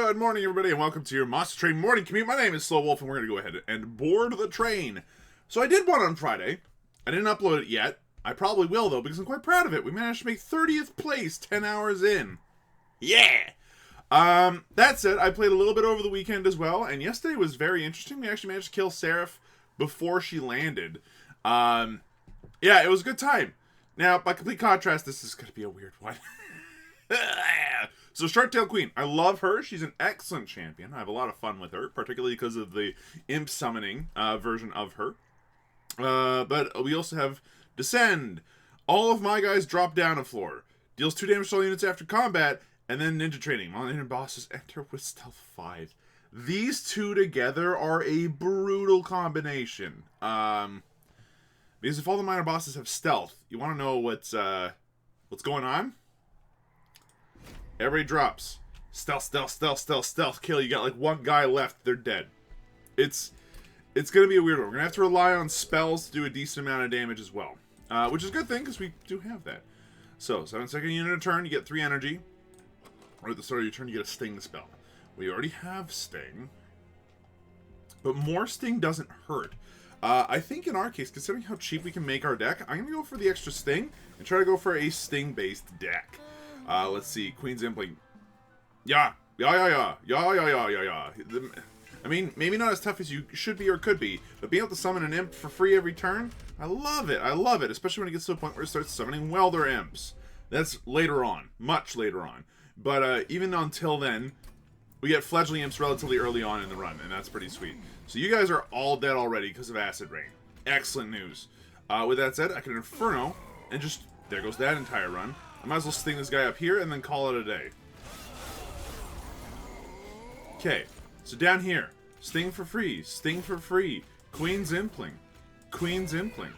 Good morning, everybody, and welcome to your Monster Train Morning Commute. My name is SlowWolf, and we're going to go ahead and board the train. So I did one on Friday. I didn't upload it yet. I probably will, though, because I'm quite proud of it. We managed to make 30th place 10 hours in. Yeah! That said, I played a little bit over the weekend as well, and yesterday was very interesting. We actually managed to kill Seraph before she landed. Yeah, it was a good time. Now, by complete contrast, this is going to be a weird one. So Shark-Tail Queen, I love her. She's an excellent champion. I have a lot of fun with her, particularly because of the imp summoning version of her. But we also have Descend. All of my guys drop down a floor. Deals 2 damage to all units after combat, and then Ninja Training. While inner bosses enter with Stealth 5. These two together are a brutal combination. Because if all the minor bosses have Stealth, you want to know what's going on? Everybody drops. Stealth, stealth, stealth, stealth, stealth, kill. You got like one guy left. They're dead. It's going to be a weird one. We're going to have to rely on spells to do a decent amount of damage as well. Which is a good thing, because we do have that. So, 7-second unit a turn, you get 3 energy. Or at the start of your turn, you get a Sting spell. We already have Sting. But more Sting doesn't hurt. I think in our case, considering how cheap we can make our deck, I'm going to go for the extra Sting and try to go for a Sting-based deck. Let's see, Queen's Impling. Yeah. I mean, maybe not as tough as you should be or could be, but being able to summon an imp for free every turn, I love it. I love it, especially when it gets to a point where it starts summoning Welder imps. That's later on, much later on. But even until then, we get fledgling imps relatively early on in the run, and that's pretty sweet. So you guys are all dead already because of Acid Rain. Excellent news. With that said, I can Inferno, and just, there goes that entire run. I might as well sting this guy up here and then call it a day. Okay, so down here, Sting for free, Sting for free, Queen's Impling, Queen's Impling.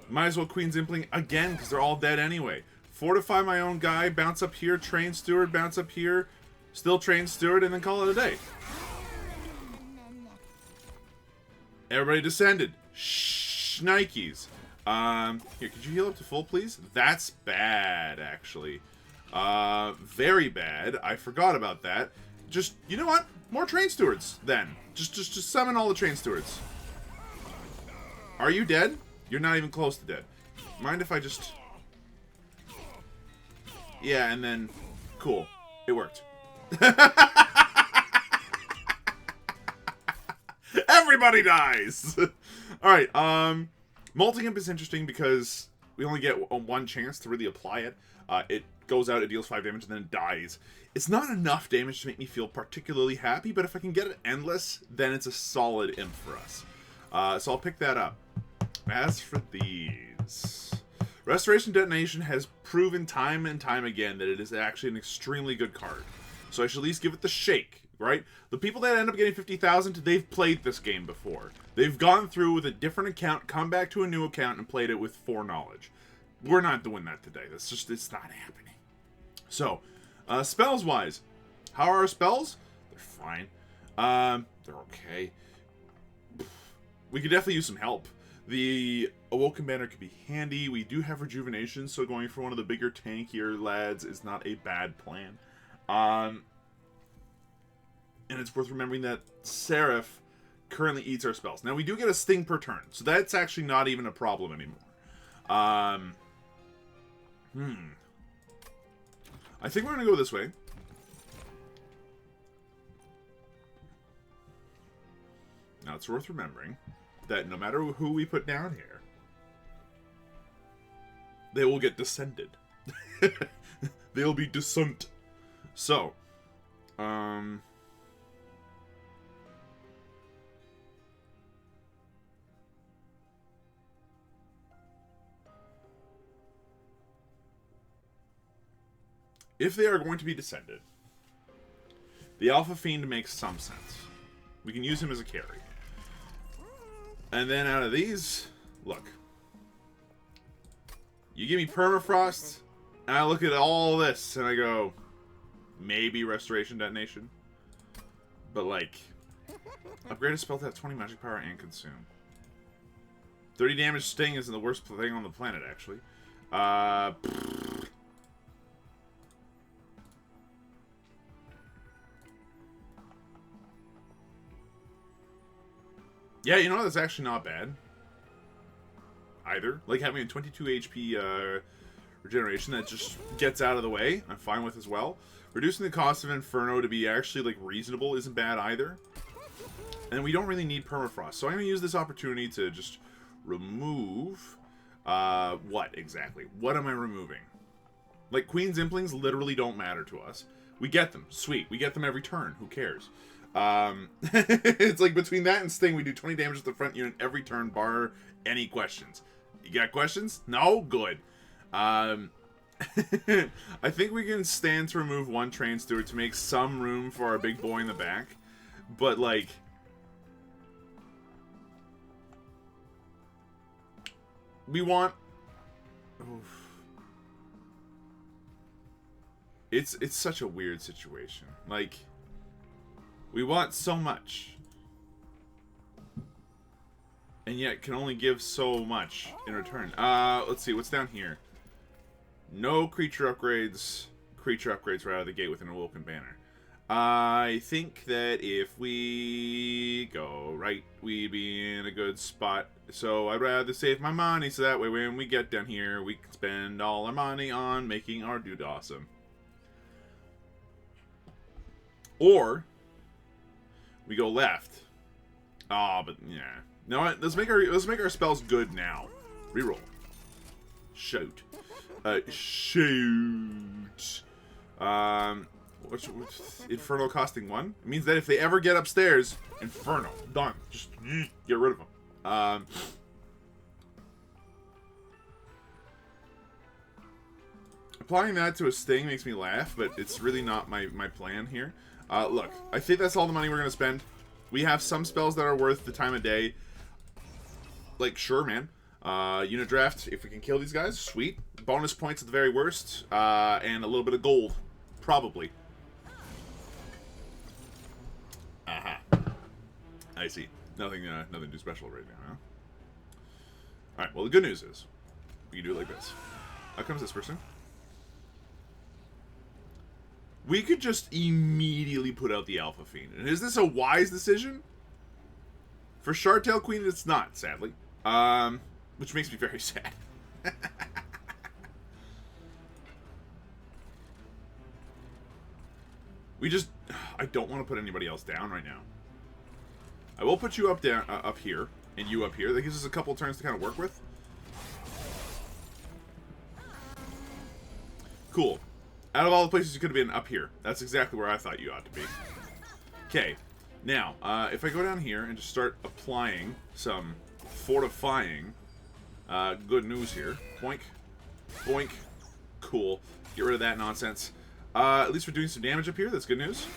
Might as well Queen's Impling again because they're all dead anyway. Fortify my own guy, bounce up here, Train Steward, bounce up here, still Train Steward, and then call it a day. Everybody descended. Shnikes. Here, could you heal up to full, please? That's bad, actually. Very bad. I forgot about that. Just, you know what? More Train Stewards, then. Just summon all the Train Stewards. Are you dead? You're not even close to dead. Mind if I just... Yeah, and then... Cool. It worked. Everybody dies! Alright, Multi-Imp is interesting because we only get one chance to really apply it. It goes out, it deals 5 damage, and then it dies. It's not enough damage to make me feel particularly happy, but if I can get it endless, then it's a solid imp for us. So I'll pick that up. As for these... Restoration Detonation has proven time and time again that it is actually an extremely good card. So I should at least give it the shake, right? The people that end up getting 50,000, they've played this game before. They've gone through with a different account, come back to a new account, and played it with foreknowledge. We're not doing that today. That's just, it's not happening. So, spells-wise, how are our spells? They're fine. They're okay. We could definitely use some help. The Awoken Banner could be handy. We do have Rejuvenation, so going for one of the bigger, tankier lads is not a bad plan. And it's worth remembering that Seraph currently eats our spells. Now, we do get a Sting per turn, so that's actually not even a problem anymore. I think we're going to go this way. Now, it's worth remembering that no matter who we put down here, they will get descended. They'll be descent. So, if they are going to be descended, the Alpha Fiend makes some sense. We can use him as a carry. And then out of these, look. You give me Permafrost, and I look at all this, and I go, maybe Restoration Detonation. But, like, upgrade a spell to have 20 magic power and consume. 30 damage Sting isn't the worst thing on the planet, actually. Yeah, you know, that's actually not bad. Either. Like, having a 22 HP regeneration that just gets out of the way, I'm fine with as well. Reducing the cost of Inferno to be actually, like, reasonable isn't bad either. And we don't really need Permafrost. So I'm going to use this opportunity to just remove... what exactly? What am I removing? Like, Queen's Implings literally don't matter to us. We get them. Sweet. We get them every turn. Who cares? It's like between that and Sting, we do 20 damage to the front unit every turn, bar any questions. You got questions? No? Good. I think we can stand to remove one Train Steward to make some room for our big boy in the back. But, like... we want... Oof. It's such a weird situation. Like, we want so much. And yet can only give so much in return. Let's see, what's down here? No creature upgrades. Creature upgrades right out of the gate with an Awoken Banner. I think that if we go right, we be in a good spot. So I'd rather save my money so that way when we get down here, we can spend all our money on making our dude awesome. Or we go left. But yeah. No, let's make our spells good now. Reroll. Shoot. Shoot. What's Inferno costing 1? It means that if they ever get upstairs, Inferno. Done. Just get rid of them. Applying that to a Sting makes me laugh, but it's really not my plan here. Look, I think that's all the money we're going to spend. We have some spells that are worth the time of day. Like, sure, man. Unit draft, if we can kill these guys, sweet. Bonus points at the very worst. And a little bit of gold. Probably. Aha. I see. Nothing too special right now, huh? Alright, well, the good news is we can do it like this. Out comes this person. We could just immediately put out the Alpha Fiend. And is this a wise decision? For Shardtail Queen, it's not, sadly. Which makes me very sad. I don't want to put anybody else down right now. I will put you up here, and you up here. That gives us a couple turns to kind of work with. Cool. Out of all the places you could have been, up here. That's exactly where I thought you ought to be. Okay. Now, if I go down here and just start applying some fortifying, good news here. Boink. Boink. Cool. Get rid of that nonsense. At least we're doing some damage up here. That's good news.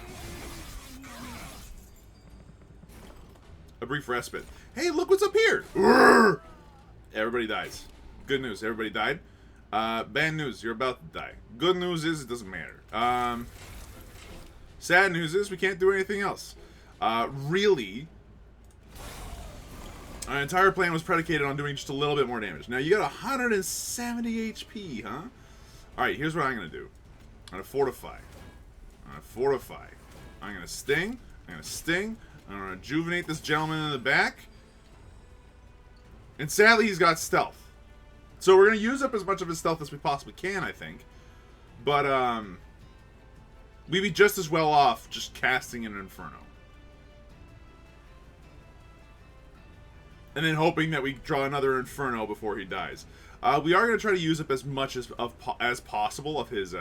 A brief respite. Hey, look what's up here! Urgh! Everybody dies. Good news, everybody died. Bad news, you're about to die. Good news is it doesn't matter. Sad news is we can't do anything else. Really, our entire plan was predicated on doing just a little bit more damage. Now, you got 170 HP, huh? Alright, here's what I'm going to do. I'm going to fortify. I'm going to fortify. I'm going to sting. I'm going to sting. I'm going to rejuvenate this gentleman in the back. And sadly, he's got stealth. So we're going to use up as much of his stealth as we possibly can, I think. But, we'd be just as well off just casting an Inferno. And then hoping that we draw another Inferno before he dies. We are going to try to use up as much as possible of his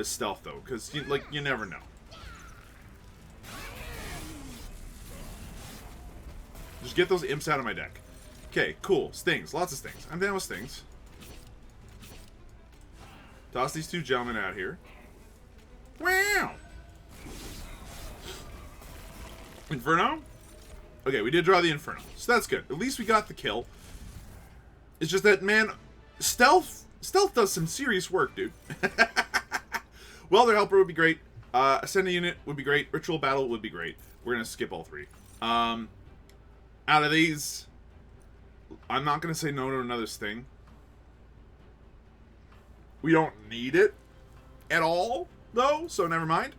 stealth, though. Because, you never know. Just get those imps out of my deck. Okay, cool. Stings. Lots of stings. I'm down with stings. Toss these two gentlemen out here. Wow! Inferno? Okay, we did draw the Inferno. So that's good. At least we got the kill. It's just that, man, stealth does some serious work, dude. Welder Helper would be great. Ascending Unit would be great. Ritual Battle would be great. We're going to skip all three. Out of these, I'm not going to say no to another Sting. We don't need it at all, though, so never mind.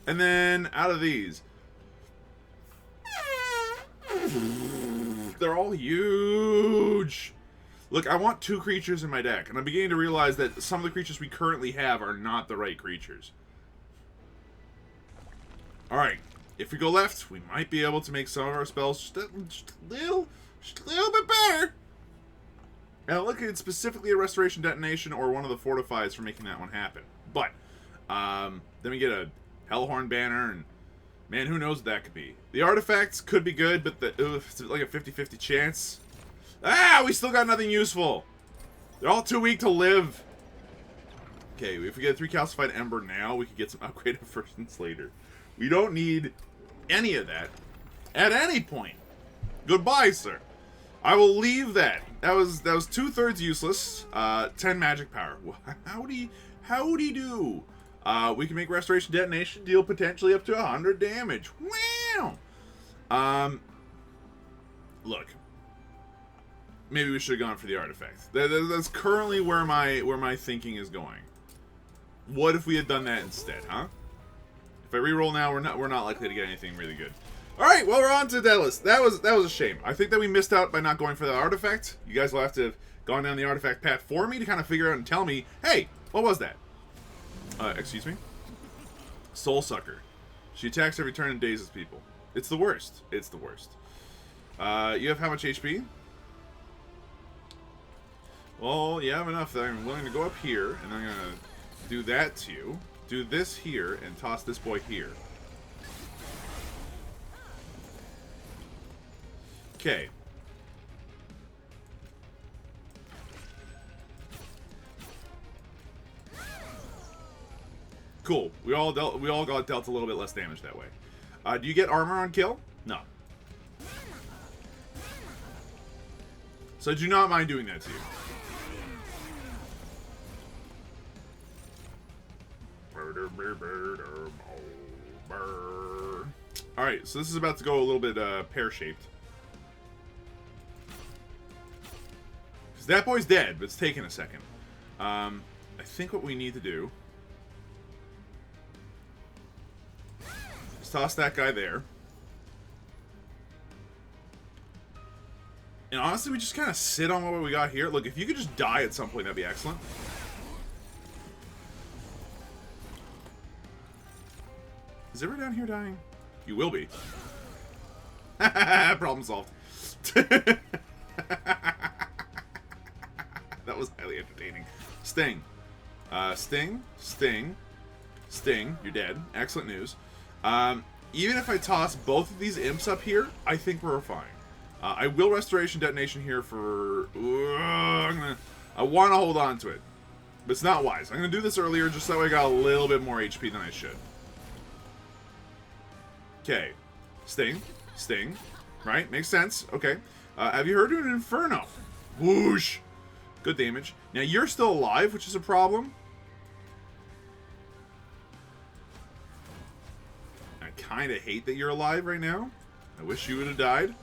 And then, out of these, They're all huge. Look, I want 2 creatures in my deck, and I'm beginning to realize that some of the creatures we currently have are not the right creatures. Alright, if we go left, we might be able to make some of our spells just a little bit better. Now, look at specifically a Restoration Detonation or one of the Fortifies for making that one happen. But, then we get a Hellhorn Banner, and man, who knows what that could be. The artifacts could be good, but it's like a 50-50 chance. Ah, we still got nothing useful. They're all too weak to live. Okay, if we get a 3 calcified Ember now, we could get some upgraded versions later. We don't need any of that at any point. Goodbye, sir. I will leave that. That was 2/3 useless. 10 magic power. Howdy do. We can make Restoration Detonation deal potentially up to 100 damage. Wow. Look. Maybe we should have gone for the artifact. That's currently where my thinking is going. What if we had done that instead, huh? If I reroll now, we're not likely to get anything really good. All right, well, we're on to Dailies. That was a shame. I think that we missed out by not going for that artifact. You guys will have to have gone down the artifact path for me to kind of figure out and tell me, hey, what was that? Excuse me? Soul Sucker. She attacks every turn and dazes people. It's the worst. It's the worst. You have how much HP? Well, you have enough that I'm willing to go up here, and I'm going to do that to you. Do this here, and toss this boy here. Okay. Cool. We all got dealt a little bit less damage that way. Do you get armor on kill? No. So I do not mind doing that to you. Alright, so this is about to go a little bit pear-shaped. Because that boy's dead, but it's taking a second. I think what we need to do is toss that guy there. And honestly, we just kind of sit on what we got here. Look, if you could just die at some point, that'd be excellent. Is everyone down here dying? You will be. Problem solved. That was highly entertaining. Sting. Sting. Sting. Sting. You're dead. Excellent news. Even if I toss both of these imps up here, I think we're fine. I will Restoration Detonation here for... I want to hold on to it. But it's not wise. I'm going to do this earlier just so that way I got a little bit more HP than I should. Okay. Sting. Sting. Right? Makes sense. Okay. Have you heard of an Inferno? Whoosh. Good damage. Now, you're still alive, which is a problem. I kind of hate that you're alive right now. I wish you would have died.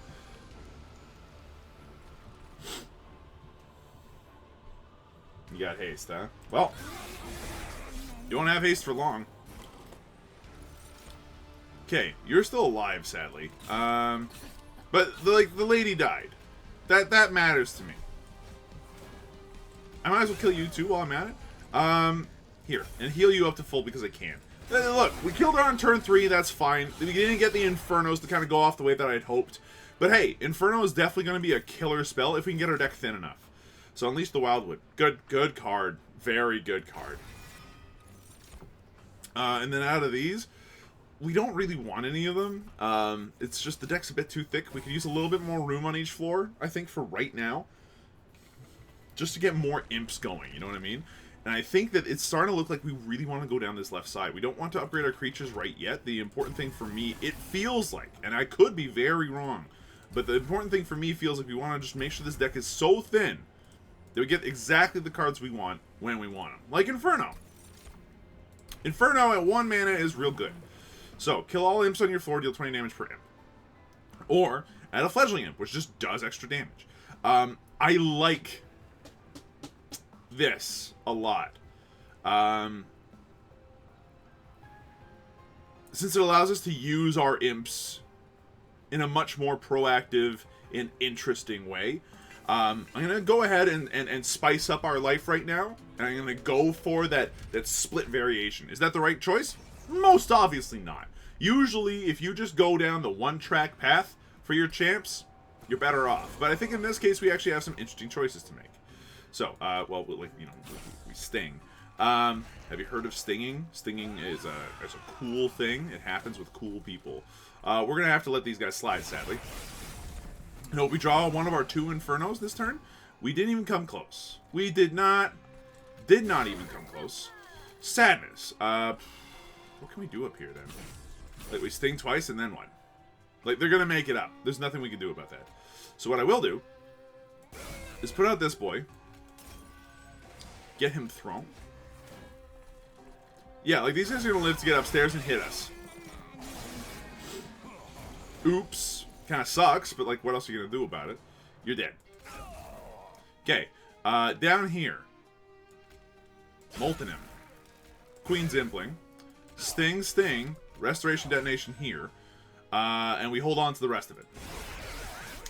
You got haste, huh? Well, you won't have haste for long. Okay, you're still alive, sadly. But the lady died. That matters to me. I might as well kill you too while I'm at it. Here, and heal you up to full because I can. Look, we killed her on turn 3. That's fine. We didn't get the Infernos to kind of go off the way that I'd hoped. But hey, Inferno is definitely going to be a killer spell if we can get our deck thin enough. So Unleash the Wildwood. Good card. Very good card. And then out of these, we don't really want any of them. It's just the deck's a bit too thick. We could use a little bit more room on each floor, I think, for right now. Just to get more imps going, you know what I mean? And I think that it's starting to look like we really want to go down this left side. We don't want to upgrade our creatures right yet. The important thing for me, it feels like, and I could be very wrong, but the important thing for me feels like we want to just make sure this deck is so thin that we get exactly the cards we want when we want them. Like Inferno. Inferno at 1 mana is real good. So, kill all imps on your floor, deal 20 damage per imp. Or, add a Fledgling Imp, which just does extra damage. I like this a lot. Since it allows us to use our imps in a much more proactive and interesting way. I'm going to go ahead and spice up our life right now, and I'm going to go for that split variation. Is that the right choice? Most obviously not. Usually, if you just go down the one-track path for your champs, you're better off. But I think in this case, we actually have some interesting choices to make. So, well, like, you know, we sting. Have you heard of stinging? Stinging is a cool thing. It happens with cool people. We're going to have to let these guys slide, sadly. You know, we draw one of our 2 Infernos this turn. We didn't even come close. We did not even come close. Sadness. What can we do up here, then? Like, we sting twice, and then what? Like, they're going to make it up. There's nothing we can do about that. So what I will do is put out this boy. Get him thrown. Yeah, like, these guys are going to live to get upstairs and hit us. Oops. Kind of sucks, but, like, what else are you going to do about it? You're dead. Okay. Down here. Molten him. Queen's Impling. Sting, Sting. Restoration Detonation here. And we hold on to the rest of it.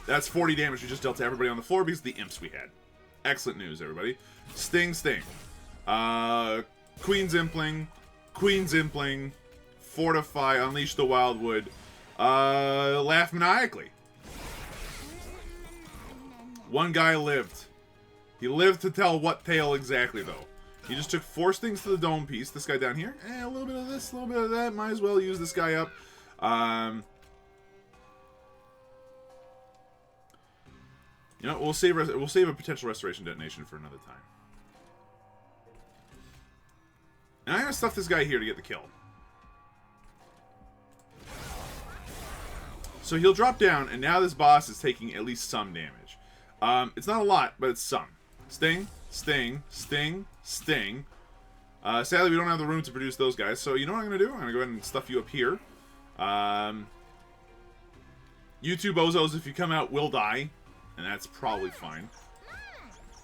That's 40 damage we just dealt to everybody on the floor because of the imps we had. Excellent news, everybody. Sting, Sting. Queen's Impling. Queen's Impling. Fortify. Unleash the Wildwood. Laugh maniacally. One guy lived. He lived to tell what tale exactly, though. He just took 4 stings to the dome piece. This guy down here. A little bit of this, a little bit of that. Might as well use this guy up. You know, we'll save a potential restoration detonation for another time. And I'm gonna stuff this guy here to get the kill. So he'll drop down, and now this boss is taking at least some damage. It's not a lot, but it's some. Sting, Sting, Sting, Sting. Sadly, we don't have the room to produce those guys, so you know what I'm going to do? I'm going to go ahead and stuff you up here. You two bozos, if you come out, will die, and that's probably fine.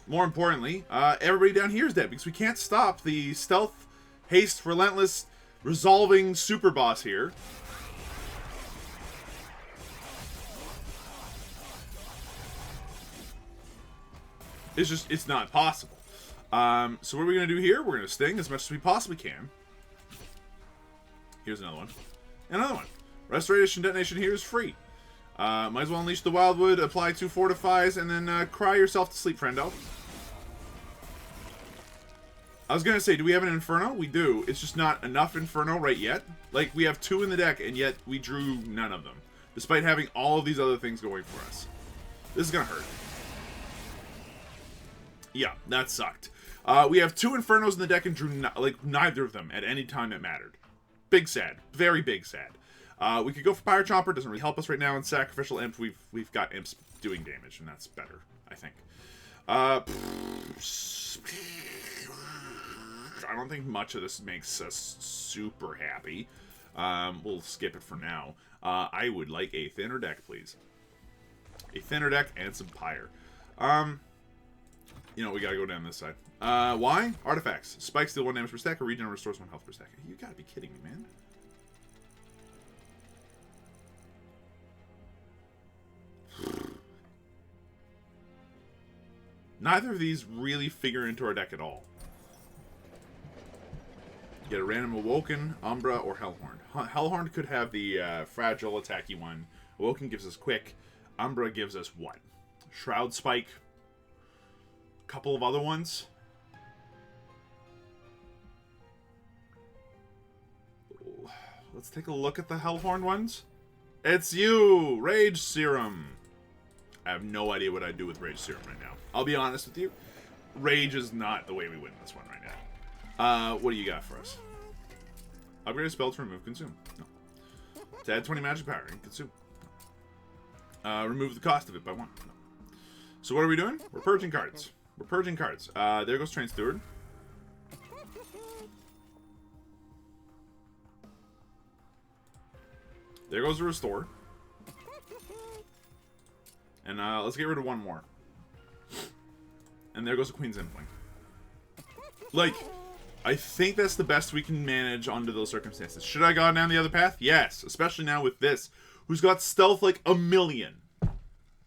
More importantly, everybody down here is dead, because we can't stop the stealth, haste, relentless, resolving super boss here. It's not possible. So what are we going to do here? We're going to sting as much as we possibly can. Here's another one. Another one. Restoration Detonation here is free. Might as well unleash the Wildwood, apply 2 fortifies, and then cry yourself to sleep, friendo. I was going to say, do we have an Inferno? We do. It's just not enough Inferno right yet. Like, we have 2 in the deck, and yet we drew none of them. Despite having all of these other things going for us. This is going to hurt. Yeah, that sucked. We have 2 Infernos in the deck and drew neither of them at any time it mattered. Big sad. Very big sad. We could go for Pyre Chomper. Doesn't really help us right now. In Sacrificial Imp, we've got Imps doing damage, and that's better, I think. I don't think much of this makes us super happy. We'll skip it for now. I would like a thinner deck, please. A thinner deck and some Pyre. You know, we gotta go down this side. Why? Artifacts. Spikes deal 1 damage per stack, or regen restores 1 health per stack. You gotta be kidding me, man. Neither of these really figure into our deck at all. Get a random Awoken, Umbra, or Hellhorn. Hellhorn could have the fragile, attacky one. Awoken gives us quick. Umbra gives us what? Shroud Spike. Couple of other ones. Let's take a look at the Hellhorn ones. It's you! Rage Serum. I have no idea what I'd do with Rage Serum right now. I'll be honest with you. Rage is not the way we win this one right now. What do you got for us? Upgrade a spell to remove consume. No. To add 20 magic power and consume. No. Remove the cost of it by 1. No. So what are we doing? We're purging cards. We're purging cards. There goes Train Steward. There goes the Restore. And let's get rid of 1 more. And there goes the Queen's Impling. Like, I think that's the best we can manage under those circumstances. Should I go down the other path? Yes. Especially now with this. who's got stealth like 1,000,000.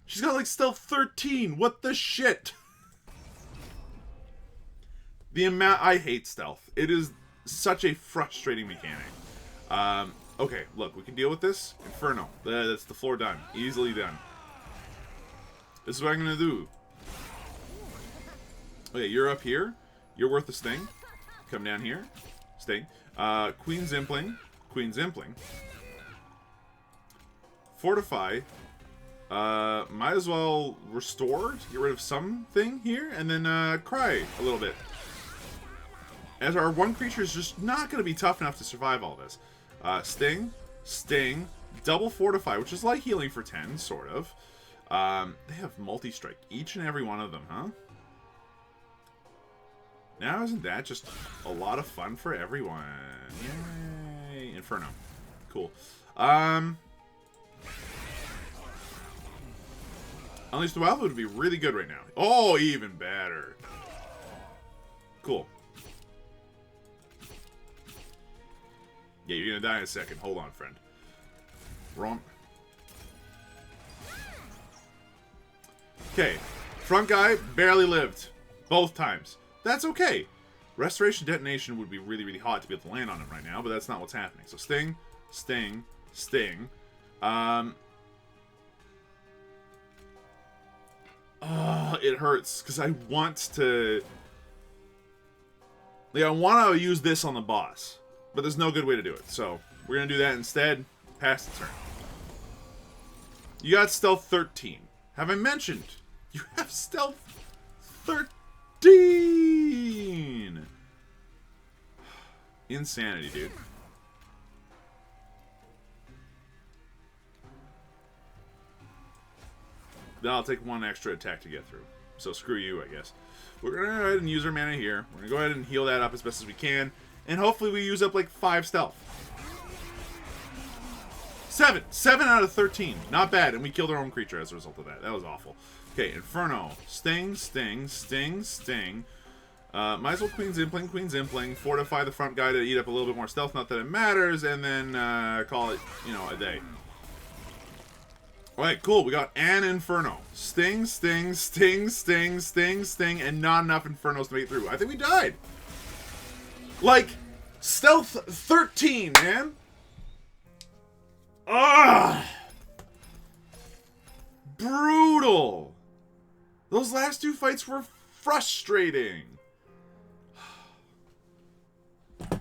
She's got like stealth 13. What the shit? The amount... I hate stealth. It is such a frustrating mechanic. Okay, look, we can deal with this. Inferno. That's the floor done. Easily done. This is what I'm going to do. Okay, you're up here. You're worth a sting. Come down here. Sting. Queen Zimpling. Queen Zimpling. Fortify. Might as well restore to get rid of something here. And then cry a little bit. As our one creature is just not going to be tough enough to survive all this. Sting. Sting. Double Fortify, which is like healing for 10, sort of. They have multi-strike. Each and every one of them, huh? Now, isn't that just a lot of fun for everyone? Yay! Inferno. Cool. Unleash the Wild would be really good right now. Oh, even better. Cool. Yeah, you're gonna die in a second. Hold on, friend. Romp. Okay. Front guy barely lived. Both times. That's okay. Restoration Detonation would be really, really hot to be able to land on him right now, but that's not what's happening. So Sting, Sting, Sting. It hurts, because I want to... Like, I want to use this on the boss, but there's no good way to do it. So, we're going to do that instead. Pass the turn. You got Stealth 13. Have I mentioned? You have Stealth 13! Insanity, dude. That'll take one extra attack to get through. So screw you, I guess. We're going to go ahead and use our mana here. We're going to go ahead and heal that up as best as we can. And hopefully we use up like 5 stealth. 7! 7 out of 13. Not bad. And we killed our own creature as a result of that. That was awful. Okay, Inferno. Sting, Sting, Sting, Sting. Might as well Queen Zimpling. Fortify the front guy to eat up a little bit more stealth. Not that it matters. And then call it, you know, a day. Alright, cool. We got an Inferno. Sting, Sting, Sting, Sting, Sting, Sting, and not enough Infernos to make it through. I think we died. Like, Stealth 13, man. Ugh. Brutal. Those last 2 fights were frustrating.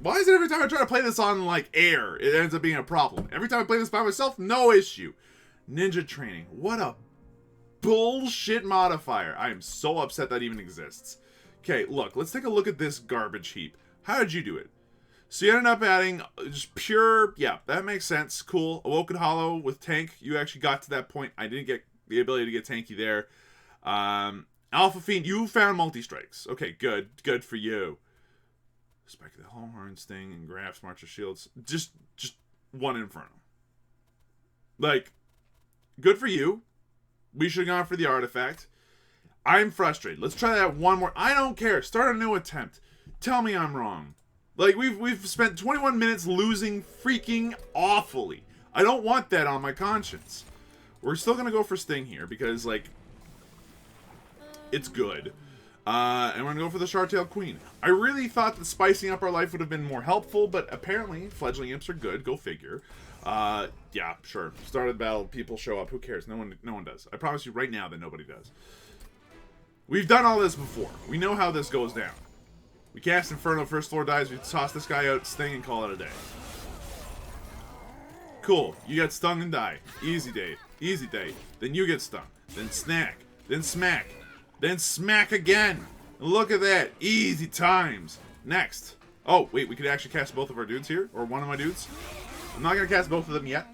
Why is it every time I try to play this on, like, air, it ends up being a problem? Every time I play this by myself, no issue. Ninja training. What a bullshit modifier. I am so upset that even exists. Okay, look. Let's take a look at this garbage heap. How did you do it? So you ended up adding just pure... Yeah, that makes sense. Cool. Awoken Hollow with tank. You actually got to that point. I didn't get the ability to get tanky there. Alpha Fiend. You found multi-strikes. Okay, good. Good for you. Spike of the Hallhorn, Sting, and Grafts, March of Shields. Just one Inferno. Like... Good for you. We should have gone for the artifact. I'm frustrated. Let's try that one more. I don't care. Start a new attempt. Tell me I'm wrong. Like, we've spent 21 minutes losing freaking awfully. I don't want that on my conscience. We're still going to go for Sting here because, like, it's good. And we're going to go for the Shartail Queen. I really thought that spicing up our life would have been more helpful, but apparently fledgling imps are good. Go figure. Yeah, sure. Start of the battle, people show up. Who cares? No one does. I promise you right now that nobody does. We've done all this before. We know how this goes down. We cast Inferno, first floor dies, we toss this guy out, Sting, and call it a day. Cool. You get stung and die. Easy day. Easy day. Then you get stung. Then snack. Then smack. Then smack again. Look at that. Easy times. Next. Oh, wait, we could actually cast both of our dudes here? Or one of my dudes? I'm not going to cast both of them yet.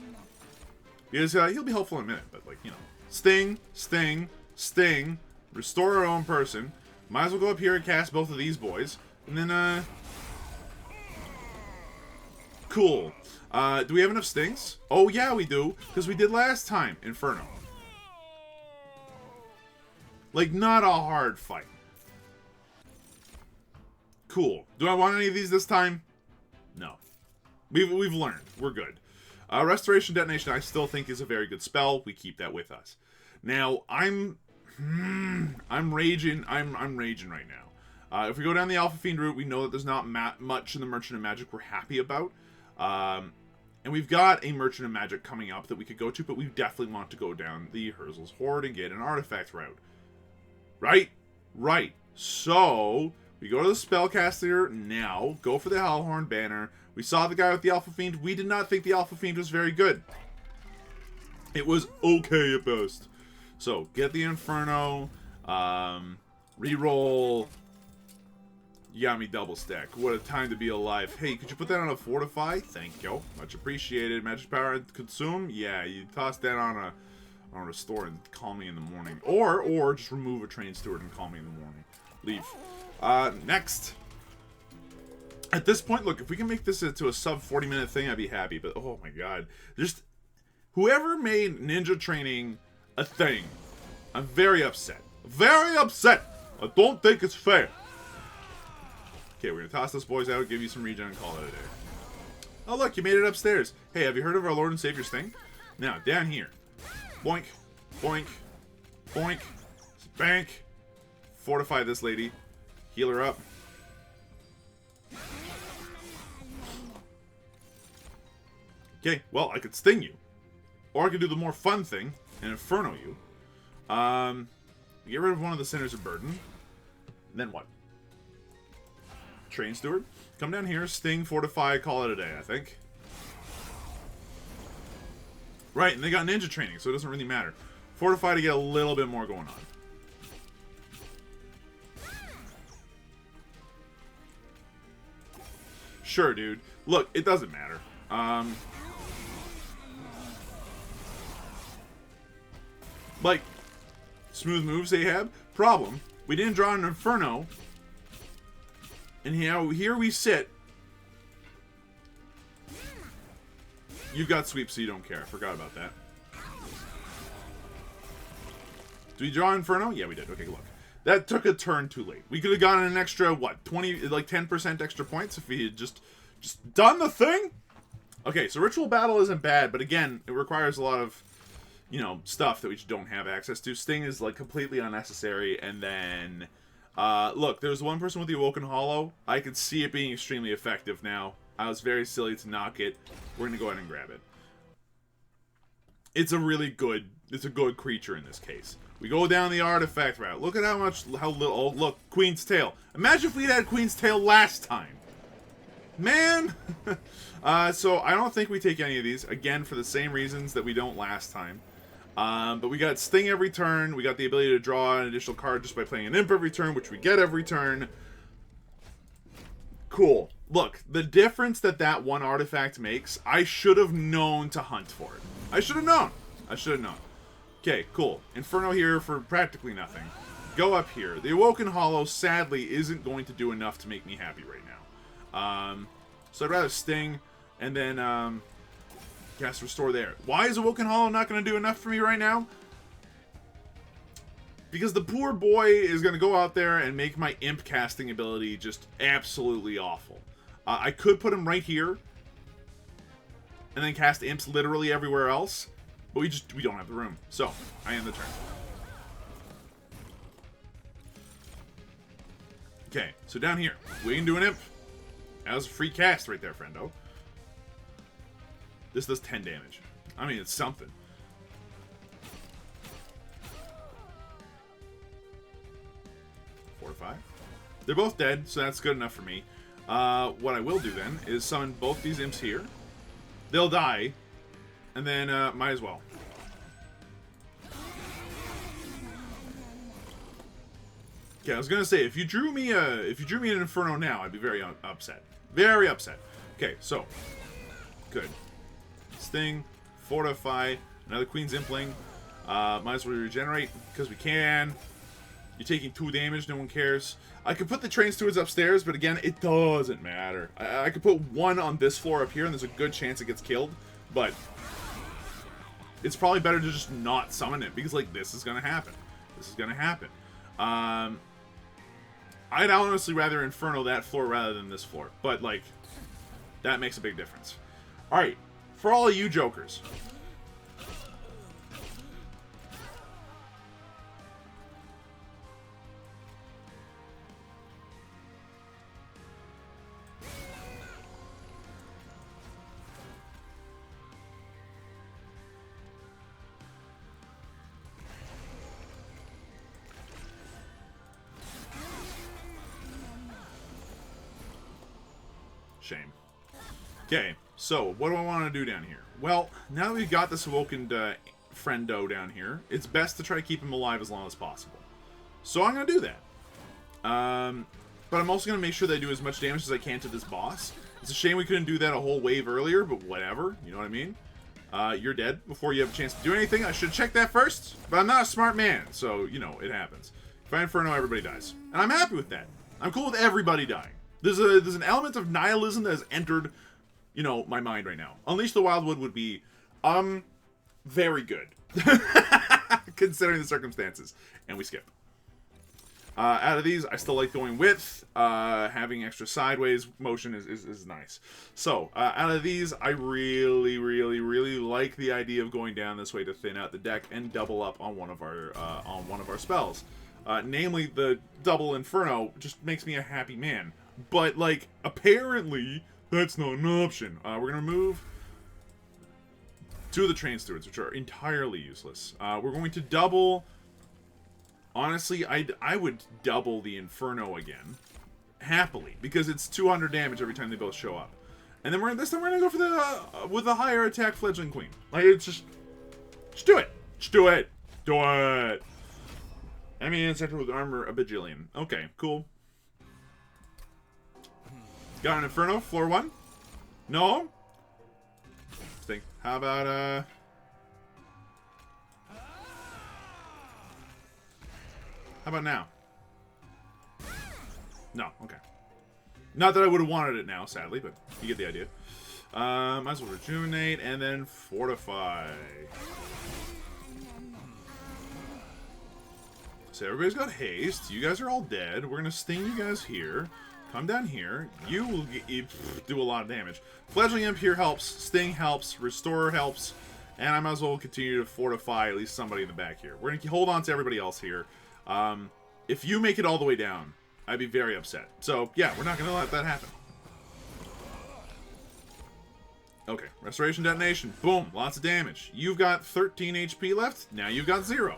Because he'll be helpful in a minute. But, like, you know. Sting, Sting, Sting. Restore our own person. Might as well go up here and cast both of these boys. And then, cool. Do we have enough stings? Oh, yeah, we do. Because we did last time. Inferno. Like, not a hard fight. Cool. Do I want any of these this time? No. We've learned. We're good. Restoration Detonation I still think is a very good spell. We keep that with us. Now, I'm raging. I'm raging right now. If we go down the Alpha Fiend route, we know that there's not much in the Merchant of Magic we're happy about. And we've got a Merchant of Magic coming up that we could go to, but we definitely want to go down the Herzl's Horde and get an artifact route. Right? Right. So, we go to the Spellcaster now, go for the Hellhorn banner. We saw the guy with the Alpha Fiend. We did not think the Alpha Fiend was very good. It was okay at best. So, get the Inferno, reroll. You got me double stack. What a time to be alive. Hey, could you put that on a Fortify? Thank you. Much appreciated. Magic power and consume? Yeah, you toss that on a restore and call me in the morning. Or just remove a train steward and call me in the morning. Leave. Next. At this point, look, if we can make this into a sub 40-minute thing, I'd be happy. But oh my god. Just whoever made ninja training a thing, I'm very upset. Very upset. I don't think it's fair. Okay, we're gonna toss those boys out, give you some regen, and call it a day. Oh look, you made it upstairs. Hey, have you heard of our Lord and Savior's thing? Now, down here. Boink, boink, boink, bank. Fortify this lady. Heal her up. Okay, well, I could sting you. Or I could do the more fun thing and Inferno you. Get rid of one of the Centers of Burden. Then what? Train Steward. Come down here, sting, fortify, call it a day, I think. Right, and they got ninja training, so it doesn't really matter. Fortify to get a little bit more going on. Sure, dude. Look, it doesn't matter. Like, smooth moves, Ahab. Problem, we didn't draw an Inferno. And here we sit. You've got sweep, so you don't care. I forgot about that. Did we draw Inferno? Yeah, we did. Okay, look. That took a turn too late. We could have gotten an extra, what, 20, like 10% extra points if we had just done the thing? Okay, so Ritual Battle isn't bad, but again, it requires a lot of, you know, stuff that we just don't have access to. Sting is, like, completely unnecessary, and then... look, there's one person with the Awoken Hollow. I could see it being extremely effective now. I was very silly to knock it. We're going to go ahead and grab it. It's a good creature in this case. We go down the artifact route. Look at how little, oh, look, Queen's Tail. Imagine if we had Queen's Tail last time. Man! So I don't think we take any of these, again, for the same reasons that we don't last time. But we got Sting every turn. We got the ability to draw an additional card just by playing an Imp every turn, which we get every turn. Cool. Look, the difference that one artifact makes, I should have known to hunt for it. I should have known. I should have known. Okay, cool. Inferno here for practically nothing. Go up here. The Awoken Hollow, sadly, isn't going to do enough to make me happy right now. So I'd rather Sting, and then, cast Restore there. Why is Awoken Hollow not going to do enough for me right now? Because the poor boy is going to go out there and make my Imp casting ability just absolutely awful. I could put him right here, and then cast Imps literally everywhere else, but we don't have the room. So, I end the turn. Okay, so down here, we can do an Imp. That was a free cast right there, friendo. This does 10 damage. I mean, it's something. Fortify. They're both dead, so that's good enough for me. What I will do then is summon both these imps here. They'll die, and then might as well. Okay, I was gonna say if you drew me an Inferno now, I'd be very upset. Very upset. Okay, so good. Sting, Fortify, another Queen's Impling. Might as well regenerate because we can. You're taking 2 damage, no one cares. I could put the Train Stewards upstairs, but again, it doesn't matter. I could put one on this floor up here, and there's a good chance it gets killed, but it's probably better to just not summon it, because, like, this is going to happen. This is going to happen. I'd honestly rather Inferno that floor rather than this floor, but, like, that makes a big difference. Alright, For all of you jokers. Shame. Okay, so what do I want to do down here? Well, now that we've got this awakened friendo down here, it's best to try to keep him alive as long as possible. So I'm going to do that. But I'm also going to make sure that I do as much damage as I can to this boss. It's a shame we couldn't do that a whole wave earlier, but whatever. You know what I mean? You're dead before you have a chance to do anything. I should check that first, but I'm not a smart man, so, you know, it happens. If I Inferno, everybody dies. And I'm happy with that. I'm cool with everybody dying. There's an element of nihilism that has entered, you know, my mind right now. Unleash the Wildwood would be, very good. Considering the circumstances. And we skip. Out of these, I still like going with. Having extra sideways motion is nice. So, out of these, I really, really, really like the idea of going down this way to thin out the deck and double up on one of our spells. Namely, the double Inferno just makes me a happy man. But, like, apparently, that's not an option. We're going to move two of the Train Stewards, which are entirely useless. We're going to double... Honestly, I would double the Inferno again. Happily. Because it's 200 damage every time they both show up. And then this time we're going to go for the... with the higher attack Fledgling Queen. Like, it's just... Just do it! Just do it! Do it! Enemy ancestor with armor a bajillion. Okay, cool. Got an Inferno, floor 1. No? Think. How about, How about now? No, okay. Not that I would have wanted it now, sadly, but you get the idea. Might as well rejuvenate and then fortify. So everybody's got haste. You guys are all dead. We're gonna sting you guys here. Come down here. You will do a lot of damage. Fledgling Imp here helps. Sting helps. Restore helps. And I might as well continue to fortify at least somebody in the back here. We're going to hold on to everybody else here. If you make it all the way down, I'd be very upset. So, yeah, we're not going to let that happen. Okay. Restoration Detonation. Boom. Lots of damage. You've got 13 HP left. Now you've got 0.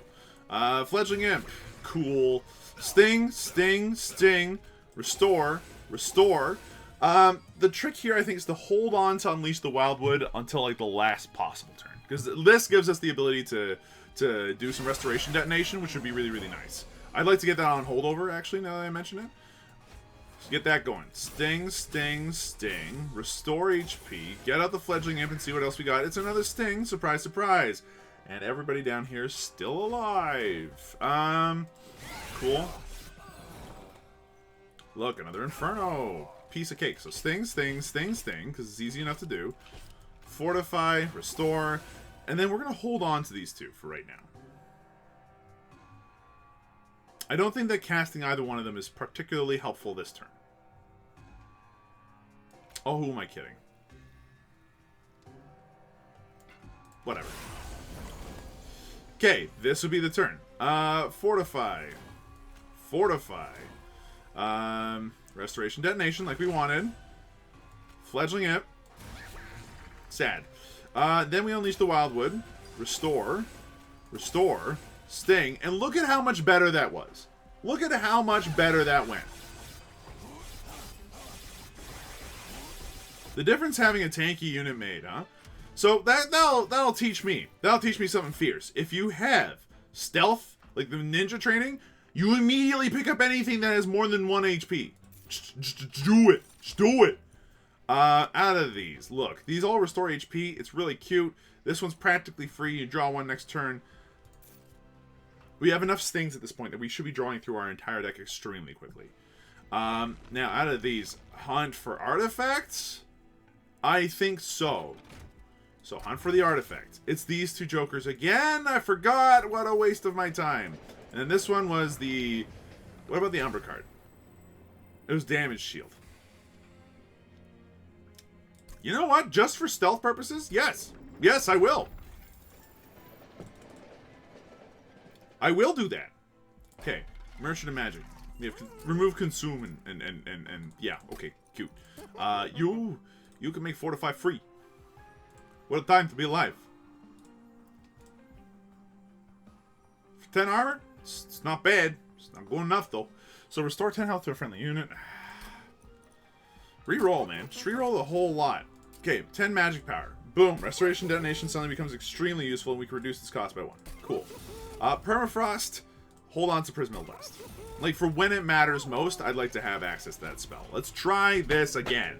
Fledgling Imp. Cool. Sting. Sting. Sting. Restore. Restore. The trick here, I think, is to hold on to Unleash the Wildwood until, like, the last possible turn. Because this gives us the ability to do some Restoration Detonation, which would be really, really nice. I'd like to get that on holdover, actually, now that I mention it. So get that going. Sting, Sting, Sting. Restore HP. Get out the Fledgling Imp and see what else we got. It's another Sting. Surprise, surprise. And everybody down here is still alive. Cool. Look, another Inferno. Piece of cake. So Sting, Sting, Sting, Sting, because it's easy enough to do. Fortify, Restore, and then we're going to hold on to these two for right now. I don't think that casting either one of them is particularly helpful this turn. Oh, who am I kidding? Whatever. Okay, this would be the turn. Fortify. Fortify. Restoration Detonation, like we wanted. Fledgling Imp. Sad. Then we Unleash the Wildwood. Restore. Restore. Sting. And look at how much better that was. Look at how much better that went. The difference having a tanky unit made, huh? So that'll teach me. That'll teach me something fierce. If you have stealth, like the ninja training, you immediately pick up anything that has more than 1 HP. Just do it. Just do it. Out of these, look, these all restore HP. It's really cute. This one's practically free. You draw one next turn. We have enough stings at this point that we should be drawing through our entire deck extremely quickly. Now, out of these, hunt for artifacts? I think so. So, hunt for the artifact. It's these two jokers again. I forgot. What a waste of my time. And then this one was the... What about the Umber card? It was Damage Shield. You know what? Just for stealth purposes? Yes. Yes, I will. I will do that. Okay. Merchant of Magic. We have remove consume and yeah, okay, cute. You can make fortify free. What a time to be alive. For 10 armor, it's not bad. It's not good enough though. So restore 10 health to a friendly unit. Reroll, man. Just reroll the whole lot. Okay, 10 magic power. Boom. Restoration detonation suddenly becomes extremely useful and we can reduce its cost by 1. Cool. Permafrost. Hold on to Prismal Dust. Like, for when it matters most, I'd like to have access to that spell. Let's try this again.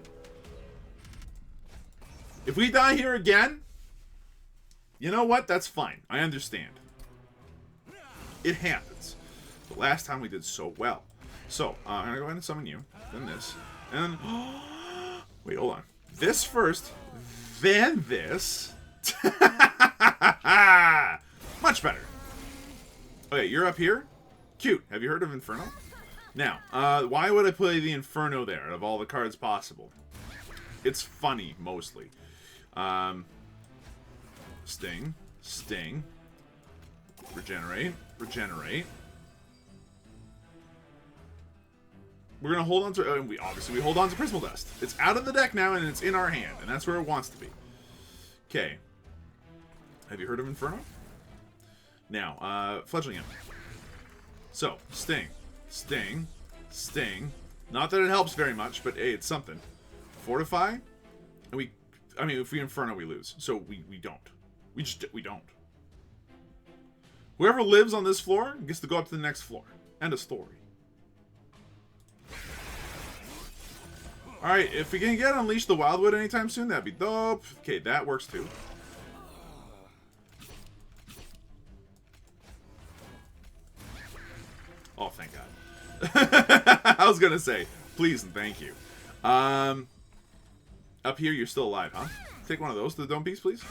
If we die here again, you know what? That's fine. I understand. It happens. The last time we did so well. So, I'm going to go ahead and summon you. Then this. And then... wait, hold on. This first. Then this. Much better. Okay, you're up here. Cute. Have you heard of Inferno? Now, why would I play the Inferno there out of all the cards possible? It's funny, mostly. Sting. Sting. Regenerate. Regenerate. We're going to hold on to... we hold on to Prismal Dust. It's out of the deck now, and it's in our hand. And that's where it wants to be. Okay. Have you heard of Inferno? Now, Fledgling Imp. So, Sting. Sting. Sting. Not that it helps very much, but hey, it's something. Fortify. And I mean, if we Inferno, we lose. So, we don't. We don't. Whoever lives on this floor gets to go up to the next floor. End of story. Alright, if we can get Unleash the Wildwood anytime soon, that'd be dope. Okay, that works too. Oh, thank God. I was gonna say, please and thank you. Up here, you're still alive, huh? Take one of those to the dome piece, please.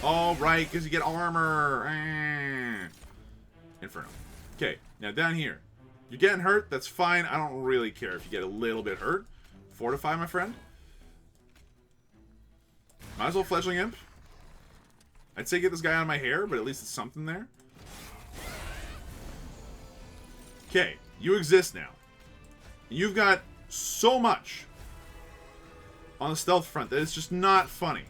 All right, because you get armor. Inferno. Okay, now down here. You're getting hurt, that's fine. I don't really care if you get a little bit hurt. Fortify, my friend. Might as well Fledgling Imp. I'd say get this guy out of my hair, but at least it's something there. Okay, you exist now. You've got so much on the stealth front that it's just not funny.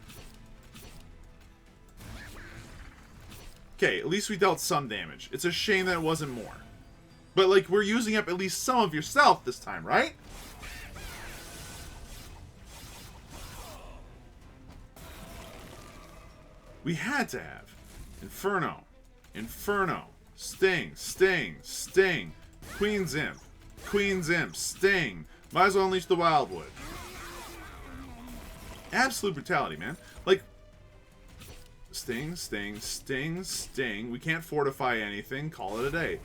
Okay, at least we dealt some damage. It's a shame that it wasn't more. But, like, we're using up at least some of yourself this time, right? We had to have Inferno, Inferno, Sting, Sting, Sting, Queen's Imp, Queen's Imp, Sting. Might as well Unleash the Wildwood. Absolute brutality, man. Like, Sting, Sting, Sting, Sting. We can't fortify anything. Call it a day.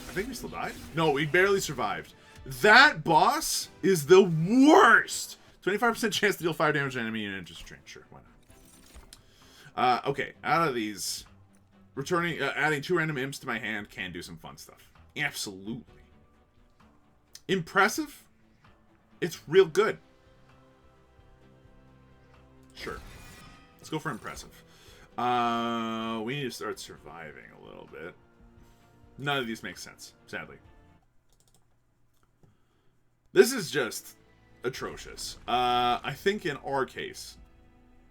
I think we still died. No, we barely survived. That boss is the worst. 25% chance to deal fire damage to enemy unit. Just train. Sure, why not? Okay, out of these, returning, adding 2 random imps to my hand can do some fun stuff. Absolutely. Impressive? It's real good. Sure. Let's go for impressive. We need to start surviving a little bit. None of these make sense, sadly. This is just atrocious. I think in our case,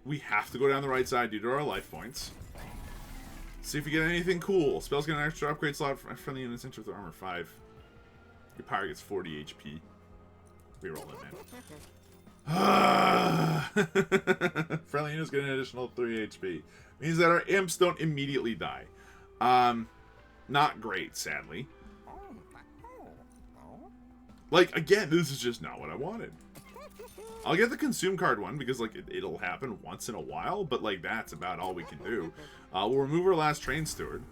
we have to go down the right side due to our life points. See if we get anything cool. Spells get an extra upgrade slot for friendly units enter with armor 5. Your power gets 40 HP. Reroll it, man. Friendly units get an additional 3 HP. Means that our imps don't immediately die. Not great, sadly. Like, again, this is just not what I wanted. I'll get the consume card one because, like, it'll happen once in a while, but, like, that's about all we can do. We'll remove our last train steward.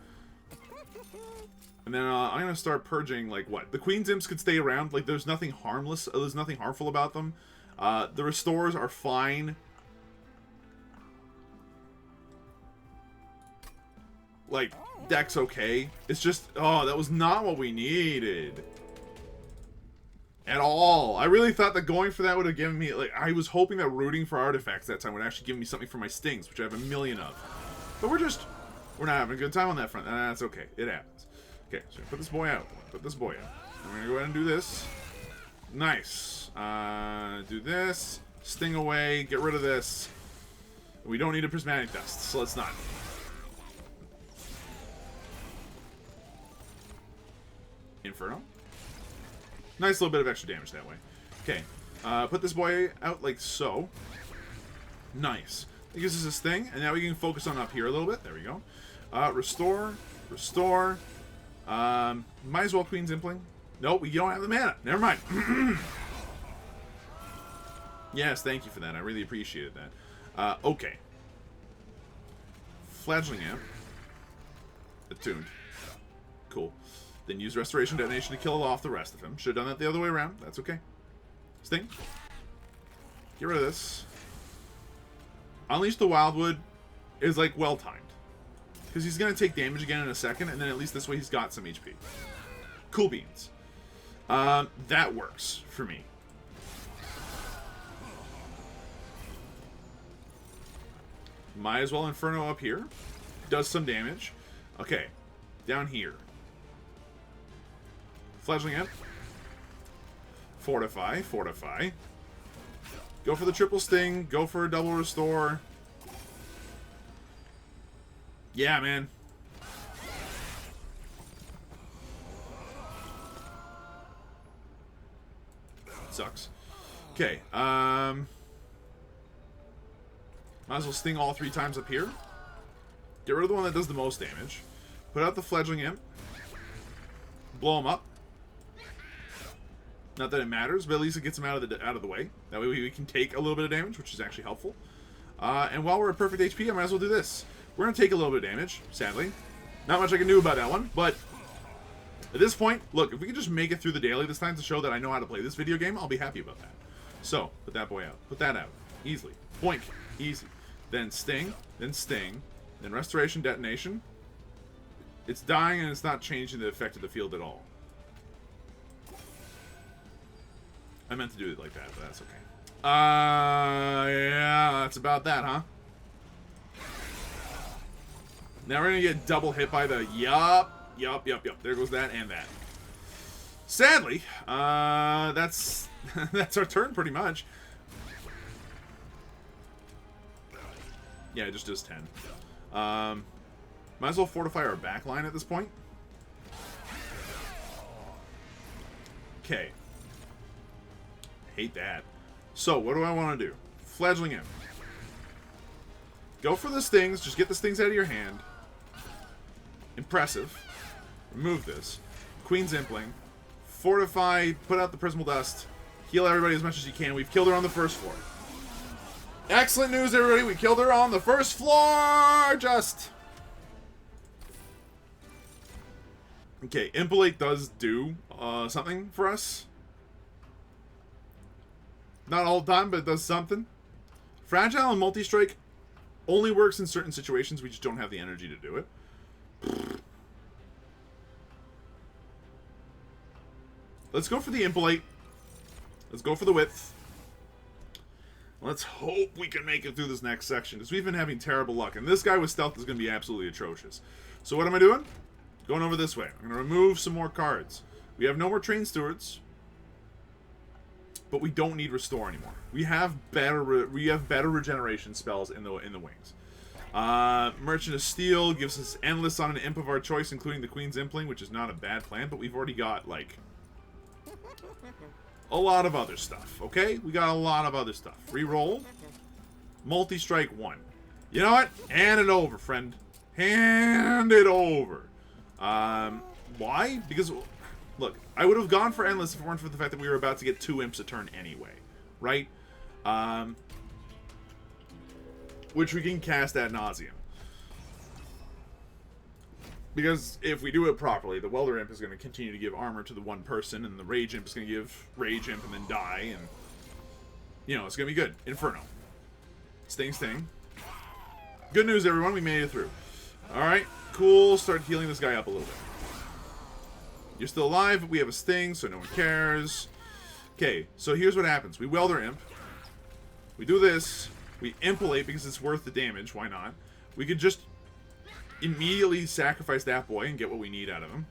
And then I'm going to start purging, like, what? The Queen's Imps could stay around. Like, there's nothing harmless. There's nothing harmful about them. The Restores are fine. Like, deck's okay. It's just, oh, that was not what we needed. At all. I really thought that going for that would have given me, like, I was hoping that rooting for artifacts that time would actually give me something for my stings, which I have a million of. But we're not having a good time on that front. That's okay. It happens. Okay, so put this boy out. Put this boy out. I'm going to go ahead and do this. Nice. Do this. Sting away. Get rid of this. We don't need a prismatic dust, so let's not. Inferno. Nice little bit of extra damage that way. Okay. Put this boy out like so. Nice. That gives us this thing, and now we can focus on up here a little bit. There we go. Restore. Restore. Might as well Queen's Impling. Nope, we don't have the mana. Never mind. Yes, thank you for that. I really appreciated that. Okay. Fledgling Amp. Attuned. Cool. Then use Restoration Detonation to kill off the rest of him. Should have done that the other way around. That's okay. Sting. Get rid of this. Unleash the Wildwood is like well timed. Because he's going to take damage again in a second, and then at least this way he's got some HP. Cool beans. That works for me. Might as well Inferno up here. Does some damage. Okay. Down here. Fledgling Imp. Fortify. Fortify. Go for the triple sting. Go for a double restore. Yeah, man. Sucks. Okay. Might as well sting all 3 times up here. Get rid of the one that does the most damage. Put out the Fledgling Imp. Blow him up. Not that it matters, but at least it gets him out of the way. That way we can take a little bit of damage, which is actually helpful. And while we're at perfect HP, I might as well do this. We're going to take a little bit of damage, sadly. Not much I can do about that one, but at this point, look, if we can just make it through the daily this time to show that I know how to play this video game, I'll be happy about that. So, put that boy out. Put that out. Easily. Boink. Easy. Then Sting. Then Sting. Then Restoration Detonation. It's dying and it's not changing the effect of the field at all. I meant to do it like that, but that's okay. Yeah, that's about that, huh? Now we're gonna get double hit by the yup. There goes that and that. Sadly, that's that's our turn pretty much. Yeah, it just does 10. Might as well fortify our back line at this point. Okay. Hate that. So, what do I want to do? Fledgling Imp. Go for the stings. Just get the stings out of your hand. Impressive. Remove this. Queen's Impling. Fortify. Put out the Prismal Dust. Heal everybody as much as you can. We've killed her on the first floor. Excellent news, everybody. We killed her on the first floor. Just. Okay, Impelate does do something for us. Not all the time, but it does something. Fragile and Multi-Strike only works in certain situations. We just don't have the energy to do it. Let's go for the Impelate. Let's go for the Width. Let's hope we can make it through this next section, because we've been having terrible luck. And this guy with Stealth is going to be absolutely atrocious. So what am I doing? Going over this way. I'm going to remove some more cards. We have no more Train Stewards. But we don't need Restore anymore. We have better regeneration spells in the wings. Merchant of Steel gives us Endless on an imp of our choice, including the Queen's Impling, which is not a bad plan, but we've already got, like, a lot of other stuff, okay? We got a lot of other stuff. Reroll. Multi-Strike 1. You know what? Hand it over, friend. Hand it over. Why? Because, look, I would have gone for Endless if it weren't for the fact that we were about to get 2 imps a turn anyway, right? Which we can cast ad nauseum. Because if we do it properly, the Welder Imp is going to continue to give armor to the one person, and the Rage Imp is going to give Rage Imp and then die, and, you know, it's going to be good. Inferno. Sting, Sting. Good news, everyone. We made it through. Alright, cool. Start healing this guy up a little bit. You're still alive, but we have a Sting, so no one cares. Okay, so here's what happens. We weld our imp. We do this. We impalate because it's worth the damage. Why not? We could just immediately sacrifice that boy and get what we need out of him.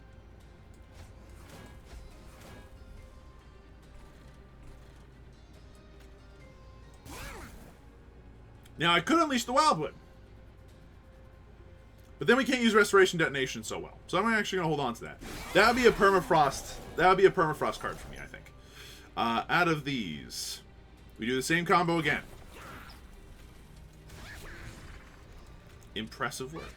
Now, I could unleash the Wildwood. But then we can't use Restoration Detonation so well. So I'm actually going to hold on to that. That would be a permafrost. That would be a permafrost card for me, I think. Out of these, we do the same combo again. Impressive work.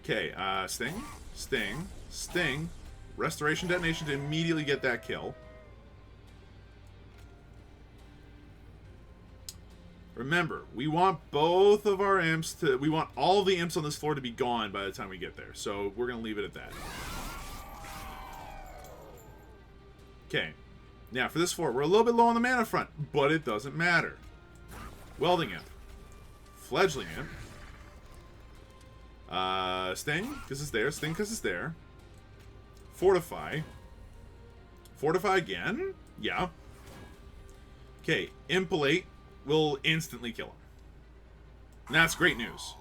Okay, Sting, Sting, Sting. Restoration Detonation to immediately get that kill. Remember, we want both of our imps to... We want all the imps on this floor to be gone by the time we get there. So we're going to leave it at that. Okay. Now, for this floor, we're a little bit low on the mana front, but it doesn't matter. Welding Imp. Fledgling Imp. Sting, because it's there. Sting, because it's there. Fortify. Fortify again? Yeah. Okay, Impalate will instantly kill him. And that's great news.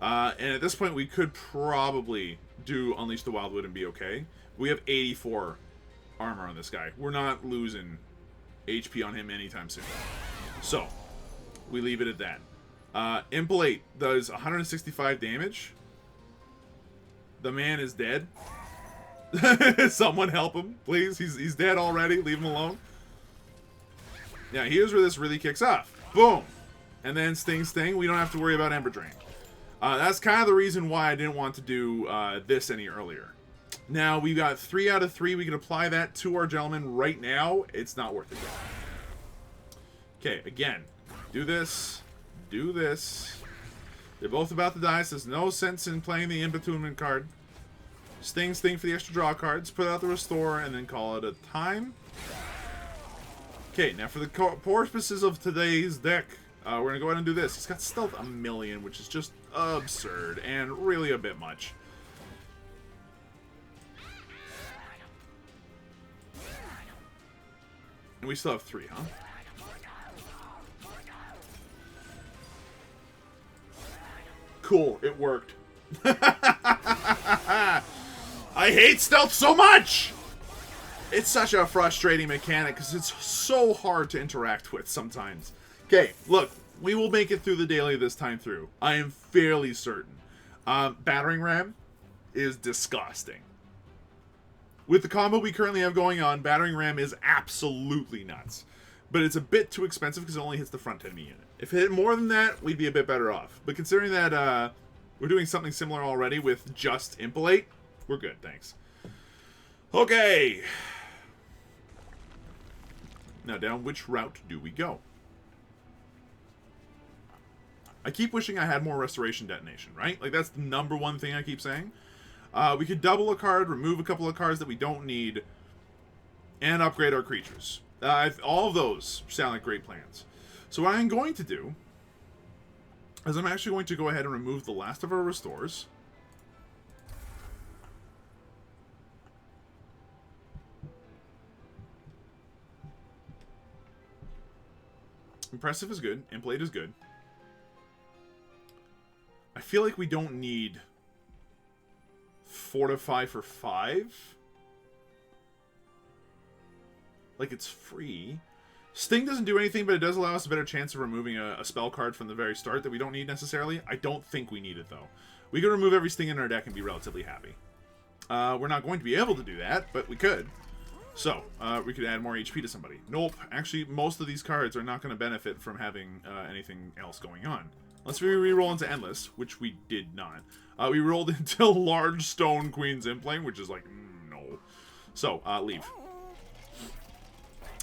And at this point, we could probably do Unleash the Wildwood and be okay. We have 84 armor on this guy. We're not losing HP on him anytime soon. So, we leave it at that. Impalate does 165 damage. The man is dead. Someone help him, please. He's dead already. Leave him alone. Now, here's where this really kicks off. Boom. And then Sting, Sting. We don't have to worry about Ember Drain. That's kind of the reason why I didn't want to do this any earlier. Now, we've got 3 out of 3. We can apply that to our gentleman right now. It's not worth it, though. Okay, again. Do this. Do this. They're both about to die, so there's no sense in playing the Impetument card. Sting, Sting for the extra draw cards. Put out the Restore, and then call it a time. Okay, now for the purposes of today's deck, we're going to go ahead and do this. He's got Stealth 1,000,000, which is just absurd and really a bit much. And we still have 3, huh? Cool, it worked. I hate Stealth so much! It's such a frustrating mechanic because it's so hard to interact with sometimes. Okay, look, we will make it through the daily this time through. I am fairly certain. Battering Ram is disgusting. With the combo we currently have going on, Battering Ram is absolutely nuts. But it's a bit too expensive because it only hits the front enemy unit. If it hit more than that, we'd be a bit better off. But considering that we're doing something similar already with just Impalate, we're good, thanks. Okay. Now, down which route do we go? I keep wishing I had more Restoration Detonation, right? Like, that's the #1 thing I keep saying. We could double a card, remove a couple of cards that we don't need, and upgrade our creatures. All of those sound like great plans. So what I'm going to do is I'm actually going to go ahead and remove the last of our Restores. Impressive is good. Impalate is good. I feel like we don't need Fortify for 5. Like, it's free. Sting doesn't do anything, but it does allow us a better chance of removing a spell card from the very start that we don't need necessarily. I don't think we need it, though. We could remove every Sting in our deck and be relatively happy. We're not going to be able to do that, but we could. So, we could add more HP to somebody. Nope. Actually, most of these cards are not going to benefit from having anything else going on. Unless we re-roll into Endless, which we did not. We rolled into Large Stone Queen's Implant, which is like, no. So, leave.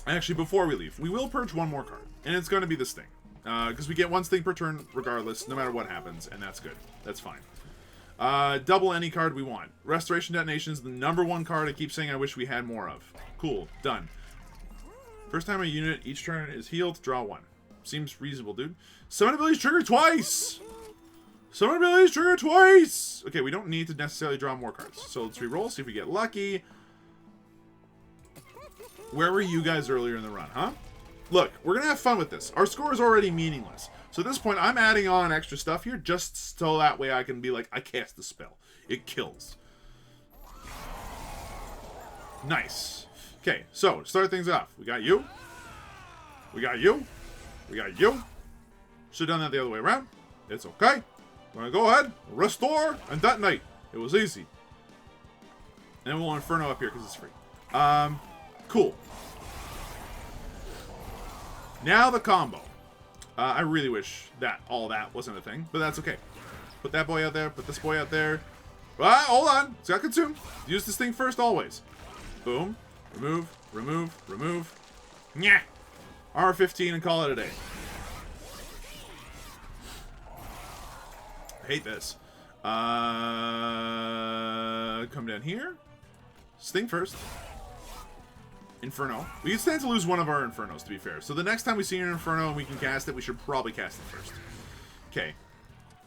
Actually, before we leave, we will purge one more card. And it's going to be this thing. Because we get 1 Sting per turn regardless, no matter what happens. And that's good. That's fine. Double any card we want. Restoration Detonation is the #1 card I keep saying I wish we had more of. Cool. Done. First time a unit each turn is healed, draw 1. Seems reasonable, dude. Summon abilities trigger twice! Summon abilities trigger twice! Okay, we don't need to necessarily draw more cards. So let's re-roll, see if we get lucky. Where were you guys earlier in the run, huh? Look, we're going to have fun with this. Our score is already meaningless. So at this point, I'm adding on extra stuff here just so that way I can be like, I cast the spell. It kills. Nice. Okay, so to start things off, we got you. We got you. We got you. Should have done that the other way around. It's okay. We're going to go ahead, restore, and detonate. It was easy. And we'll Inferno up here because it's free. Cool. Now the combo. I really wish that all that wasn't a thing, but that's okay. Put that boy out there, put this boy out there. Ah, hold on. It's got consumed. Use this thing first always. Boom. Remove, remove, remove. Nyah. R15 and call it a day. I hate this. Come down here. Sting first. Inferno. We can stand to lose one of our Infernos, to be fair. So the next time we see an Inferno and we can cast it, we should probably cast it first. Okay.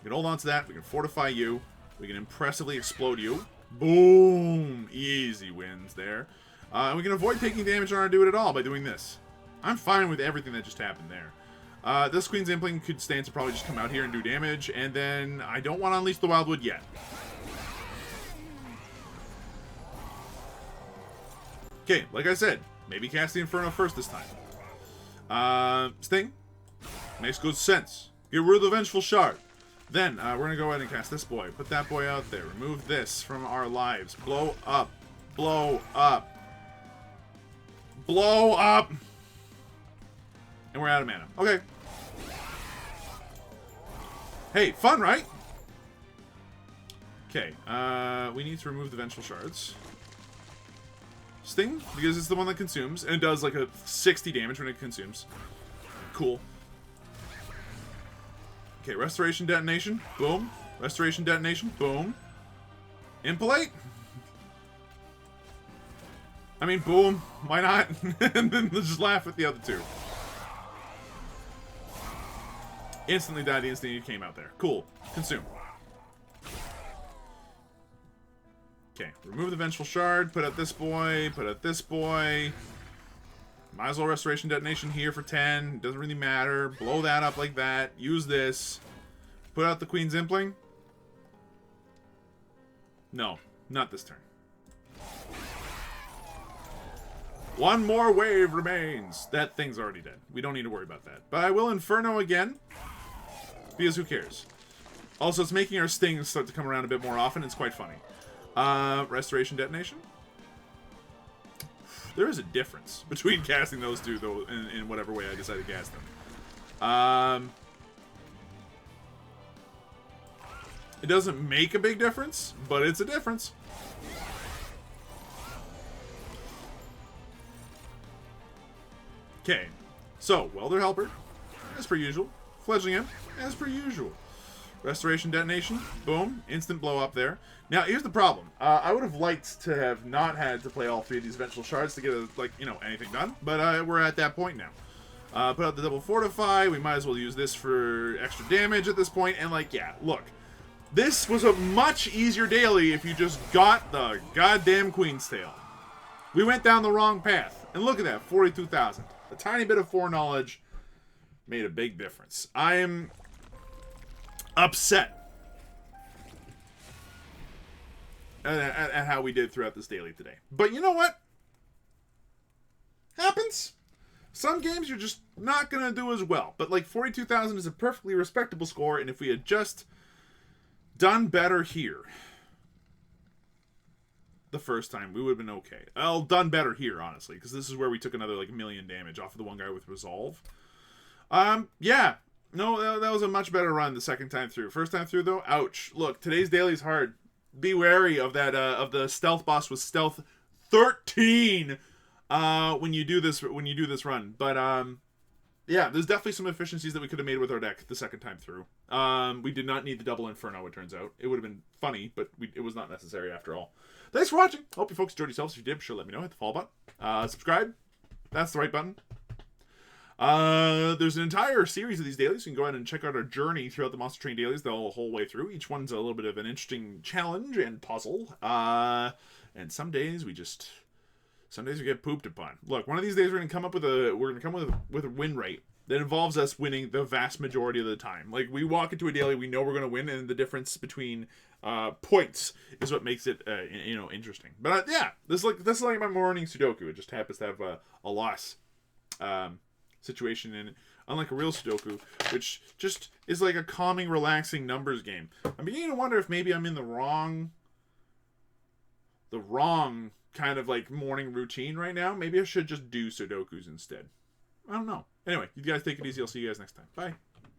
We can hold on to that. We can fortify you. We can impressively explode you. Boom! Easy wins there. And we can avoid taking damage on our do it at all by doing this. I'm fine with everything that just happened there. This Queen's Impling could stand to probably just come out here and do damage, and then I don't want to unleash the Wildwood yet. Okay, like I said, maybe cast the Inferno first this time. Sting. Makes good sense. Get rid of the Vengeful Shard. Then, we're going to go ahead and cast this boy. Put that boy out there. Remove this from our lives. Blow up. Blow up. Blow up. And we're out of mana. Okay. Hey, fun, right? Okay, we need to remove the Vengeful Shards. Sting, because it's the one that consumes, and it does like a 60 damage when it consumes. Cool. Okay, Restoration Detonation. Boom. Restoration Detonation. Boom. Impalate. I mean, boom. Why not? And then just laugh at the other two. Instantly died the instant you came out there. Cool. Consume. Okay, remove the Vengeful Shard, put out this boy, put out this boy. Might as well Restoration Detonation here for 10. Doesn't really matter. Blow that up like that. Use this. Put out the Queen's Impling. No, not this turn. One more wave remains. That thing's already dead. We don't need to worry about that. But I will Inferno again. Because who cares? Also, it's making our stings start to come around a bit more often. It's quite funny. Restoration Detonation. There is a difference between casting those two, though, in whatever way I decide to cast them. It doesn't make a big difference, but it's a difference. Okay, so, Welder Helper, as per usual. Fledgling Imp, as per usual. Restoration Detonation, boom, instant blow up there. Now, here's the problem. I would have liked to have not had to play all three of these Vengeful Shards to get, anything done, but we're at that point now. Put out the Double Fortify, we might as well use this for extra damage at this point, and, yeah, look. This was a much easier daily if you just got the goddamn Queen's Tail. We went down the wrong path, and look at that, 42,000. A tiny bit of foreknowledge made a big difference. I am upset at how we did throughout this daily today. But you know what? Happens. Some games you're just not going to do as well. But 42,000 is a perfectly respectable score, and if we had just done better here the first time, we would have been okay. Well, done better here, honestly, because this is where we took another, million damage off of the one guy with Resolve. Yeah. No, that was a much better run the second time through. First time through, though, ouch. Look, today's daily is hard. Be wary of that, of the stealth boss with stealth 13, when you do this run. But, yeah, there's definitely some efficiencies that we could have made with our deck the second time through. We did not need the double Inferno, it turns out. It would have been funny, but it was not necessary after all. Thanks for watching. Hope you folks enjoyed yourselves. If you did, be sure to let me know. Hit the follow button. Subscribe. That's the right button. There's an entire series of these dailies. You can go ahead and check out our journey throughout the Monster Train dailies the whole way through. Each one's a little bit of an interesting challenge and puzzle. And some days we just Some days we get pooped upon. Look, one of these days we're gonna come with a win rate that involves us winning the vast majority of the time. Like, we walk into a daily, we know we're gonna win, and the difference between points is what makes it interesting. But yeah, this is like my morning Sudoku. It just happens to have a loss situation in it, unlike a real Sudoku, which just is like a calming, relaxing numbers game. I'm beginning to wonder if maybe I'm in the wrong kind of like morning routine right now. Maybe I should just do Sudokus instead. I don't know. Anyway, you guys take it easy. I'll see you guys next time. Bye.